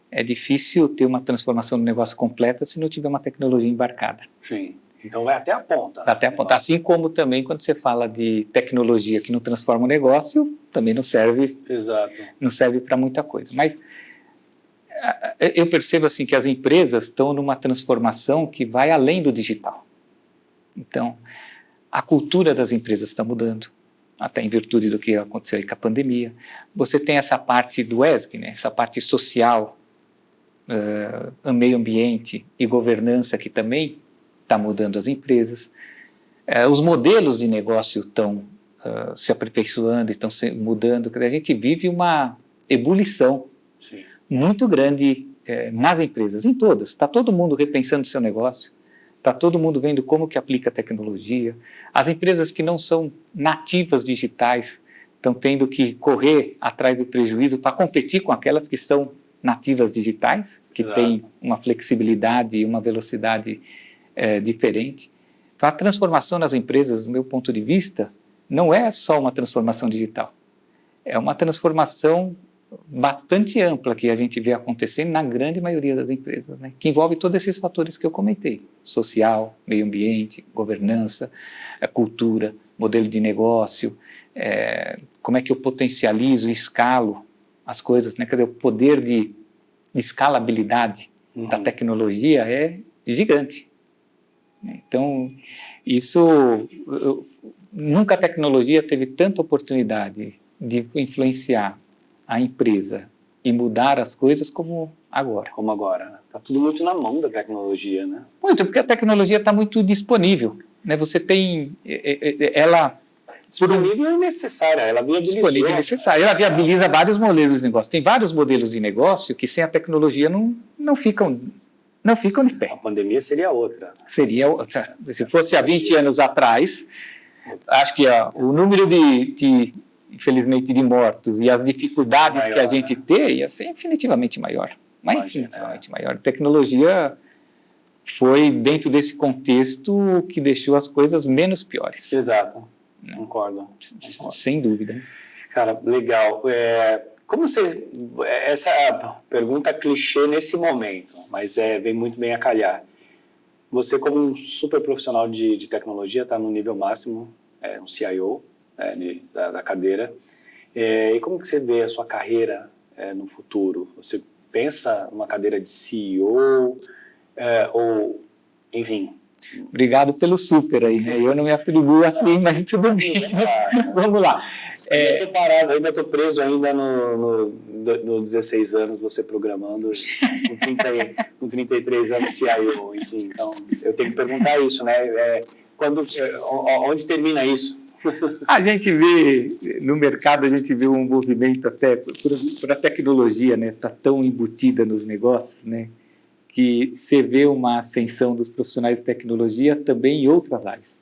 é difícil ter uma transformação do negócio completa se não tiver uma tecnologia embarcada. Sim. Então vai até a ponta. Até a ponta. Assim como também quando você fala de tecnologia que não transforma o negócio, também não serve. Exato. Não serve para muita coisa. Mas eu percebo assim que as empresas estão numa transformação que vai além do digital. Então, a cultura das empresas está mudando, até em virtude do que aconteceu aí com a pandemia. Você tem essa parte do ESG, né? Essa parte social, meio ambiente e governança que também está mudando as empresas. Os modelos de negócio estão se aperfeiçoando, estão mudando. A gente vive uma ebulição Sim. muito grande nas empresas, em todas. Está todo mundo repensando o seu negócio, está todo mundo vendo como que aplica a tecnologia. As empresas que não são nativas digitais estão tendo que correr atrás do prejuízo para competir com aquelas que são nativas digitais, que têm uma flexibilidade e uma velocidade diferente. Então, a transformação nas empresas, do meu ponto de vista, não é só uma transformação digital. É uma transformação bastante ampla que a gente vê acontecendo na grande maioria das empresas, né? Que envolve todos esses fatores que eu comentei: social, meio ambiente, governança, cultura, modelo de negócio, como é que eu potencializo e escalo as coisas, né? Quer dizer, o poder de escalabilidade da tecnologia é gigante. Então, nunca a tecnologia teve tanta oportunidade de influenciar a empresa e mudar as coisas como agora. Como agora. Está tudo muito na mão da tecnologia, né? Muito, porque a tecnologia está muito disponível, né? Você tem ela... Disponível é necessária, ela viabiliza. Disponível é necessária. Ela viabiliza vários modelos de negócio. Tem vários modelos de negócio que sem a tecnologia não ficam de pé. A pandemia seria outra. Se fosse há 20 anos atrás, acho que o número infelizmente, de mortos e as dificuldades que a gente tem ia ser infinitivamente maior. Mas infinitivamente maior. A tecnologia foi, dentro desse contexto, que deixou as coisas menos piores. Exato. Concordo. Sem dúvida. Cara, legal. Como você... Essa é a pergunta clichê nesse momento, mas vem muito bem a calhar. Você, como um super profissional de tecnologia, está no nível máximo, um CIO da cadeira. E como que você vê a sua carreira no futuro? Você pensa numa cadeira de CEO ou, enfim... Obrigado pelo super aí, né? Eu não me atribuo assim, mas tudo bem. Vamos lá. Eu estou parado, ainda estou preso ainda no 16 anos, você programando, com 33 anos CIO, enfim. Então, eu tenho que perguntar isso, né? Onde termina isso? A gente vê, no mercado, a gente vê um movimento até por a tecnologia, né? Está tão embutida nos negócios, né? Que você vê uma ascensão dos profissionais de tecnologia também em outras áreas,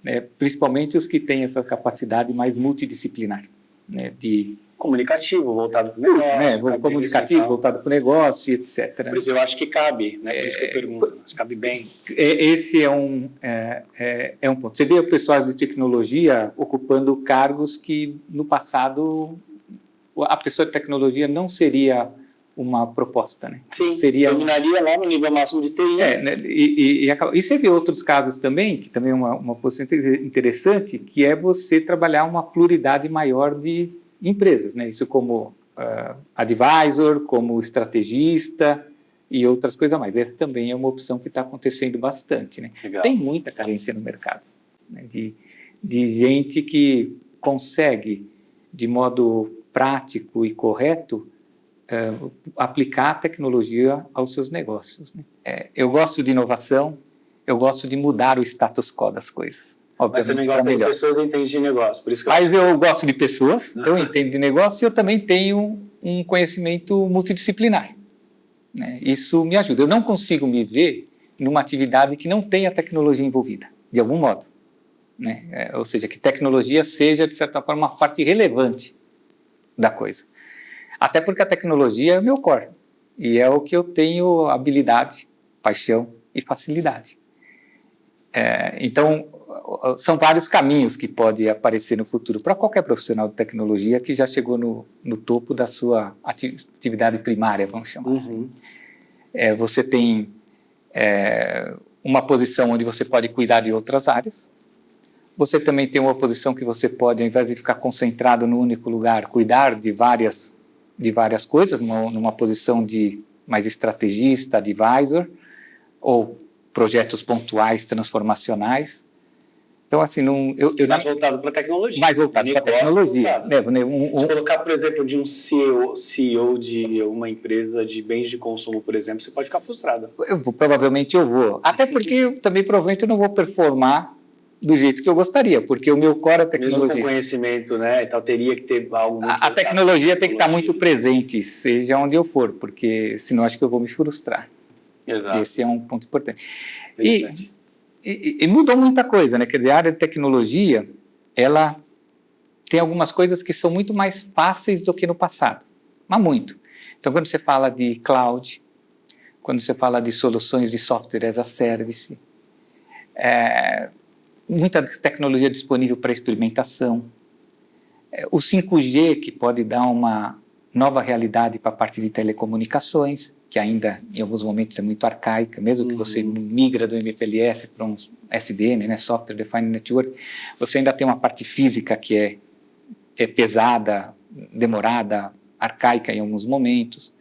né? Principalmente os que têm essa capacidade mais multidisciplinar, né? De comunicativo, voltado para o negócio. Comunicativo, voltado para o negócio, etc. Por isso eu acho que cabe, né? Por isso que eu pergunto, cabe bem. Esse é um ponto. Você vê o pessoal de tecnologia ocupando cargos que, no passado, a pessoa de tecnologia não seria uma proposta, né? Sim, terminaria lá no nível máximo de TI. Né? E você vê outros casos também, que também é uma posição interessante, que é você trabalhar uma pluralidade maior de empresas, né? Isso como advisor, como estrategista e outras coisas mais. Essa também é uma opção que está acontecendo bastante, né? Tem muita carência no mercado, né? De gente que consegue, de modo prático e correto, aplicar a tecnologia aos seus negócios, né? Eu gosto de inovação, eu gosto de mudar o status quo das coisas. Mas você não gosta de pessoas, entende de negócio. Por isso que Mas eu gosto de pessoas, eu entendo de negócio e eu também tenho um conhecimento multidisciplinar, né? Isso me ajuda. Eu não consigo me ver numa atividade que não tenha tecnologia envolvida, de algum modo, né? Ou seja, que tecnologia seja, de certa forma, uma parte relevante da coisa. Até porque a tecnologia é o meu core e é o que eu tenho habilidade, paixão e facilidade. Então, são vários caminhos que podem aparecer no futuro para qualquer profissional de tecnologia que já chegou no topo da sua atividade primária, vamos chamar assim. Você tem uma posição onde você pode cuidar de outras áreas. Você também tem uma posição que você pode, ao invés de ficar concentrado no único lugar, cuidar de várias coisas, numa posição de mais estrategista, advisor, ou projetos pontuais, transformacionais. Então, assim, mais voltado para a tecnologia. Mais voltado para a tecnologia. Se colocar, por exemplo, de um CEO de uma empresa de bens de consumo, por exemplo, você pode ficar frustrado. Provavelmente eu vou. Até porque eu também provavelmente não vou performar do jeito que eu gostaria, porque o meu core é tecnologia. Mesmo com conhecimento, né? Então teria que ter algo muito A tecnologia tem que estar muito presente, seja onde eu for, porque senão acho que eu vou me frustrar. Exato. Esse é um ponto importante. E mudou muita coisa, né? Quer dizer, a área de tecnologia, ela tem algumas coisas que são muito mais fáceis do que no passado, mas muito. Então, quando você fala de cloud, quando você fala de soluções de software as a service, muita tecnologia disponível para experimentação, o 5G, que pode dar uma nova realidade para a parte de telecomunicações, que ainda em alguns momentos é muito arcaica, mesmo que você migra do MPLS para um SDN, né, Software Defined Network, você ainda tem uma parte física que é pesada, demorada, arcaica em alguns momentos.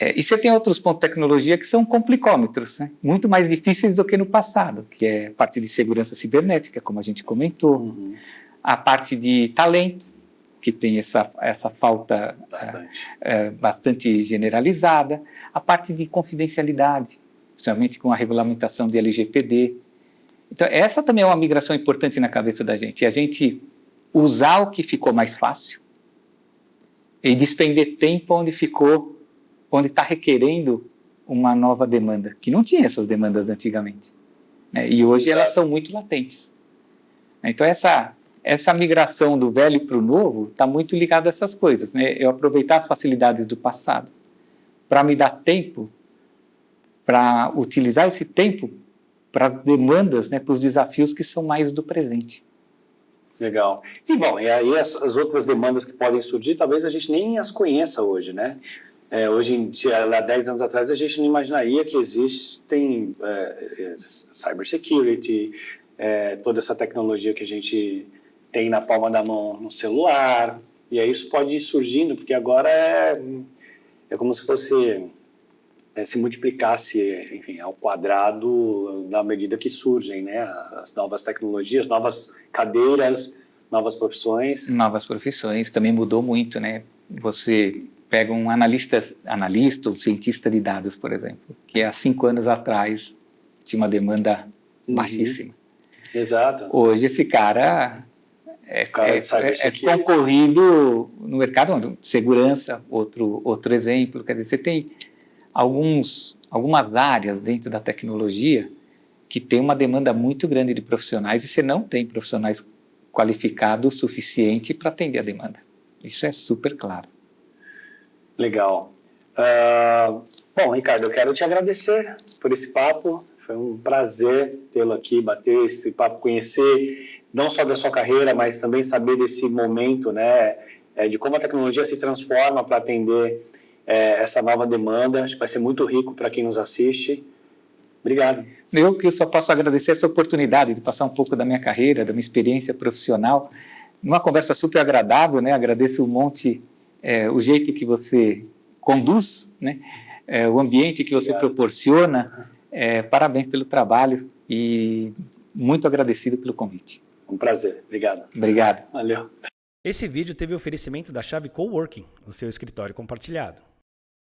E você tem outros pontos de tecnologia que são complicômetros, né? Muito mais difíceis do que no passado, que é a parte de segurança cibernética, como a gente comentou, a parte de talento, que tem essa falta bastante generalizada, a parte de confidencialidade, principalmente com a regulamentação de LGPD. Então, essa também é uma migração importante na cabeça da gente, a gente usar o que ficou mais fácil e despender tempo onde está requerendo uma nova demanda, que não tinha essas demandas antigamente, né? E hoje elas são muito latentes. Então essa migração do velho para o novo está muito ligada a essas coisas, né? Eu aproveitar as facilidades do passado para me dar tempo, para utilizar esse tempo para as demandas, né, para os desafios que são mais do presente. Legal. E bom, e aí as outras demandas que podem surgir, talvez a gente nem as conheça hoje, né? Hoje, há 10 anos atrás, a gente não imaginaria que existem cybersecurity, toda essa tecnologia que a gente tem na palma da mão no celular, e aí isso pode ir surgindo, porque agora é como se fosse, se multiplicasse, enfim, ao quadrado na medida que surgem, né, as novas tecnologias, novas cadeiras, novas profissões. Novas profissões, também mudou muito, né? Você pega um analista, um cientista de dados, por exemplo, que há 5 anos atrás tinha uma demanda baixíssima. Exato. Hoje esse cara é concorrido no mercado de segurança, outro exemplo. Quer dizer, você tem algumas áreas dentro da tecnologia que tem uma demanda muito grande de profissionais e você não tem profissionais qualificados o suficiente para atender a demanda. Isso é super claro. Legal. Bom, Ricardo, eu quero te agradecer por esse papo. Foi um prazer tê-lo aqui, bater esse papo, conhecer não só da sua carreira, mas também saber desse momento, né, de como a tecnologia se transforma para atender essa nova demanda. Acho que vai ser muito rico para quem nos assiste. Obrigado. Eu que só posso agradecer essa oportunidade de passar um pouco da minha carreira, da minha experiência profissional, numa conversa super agradável, né? Agradeço um monte o jeito que você conduz, né? O ambiente que você proporciona. Parabéns pelo trabalho e muito agradecido pelo convite. Um prazer. Obrigado. Obrigado. Valeu. Esse vídeo teve oferecimento da Chave Coworking, o seu escritório compartilhado.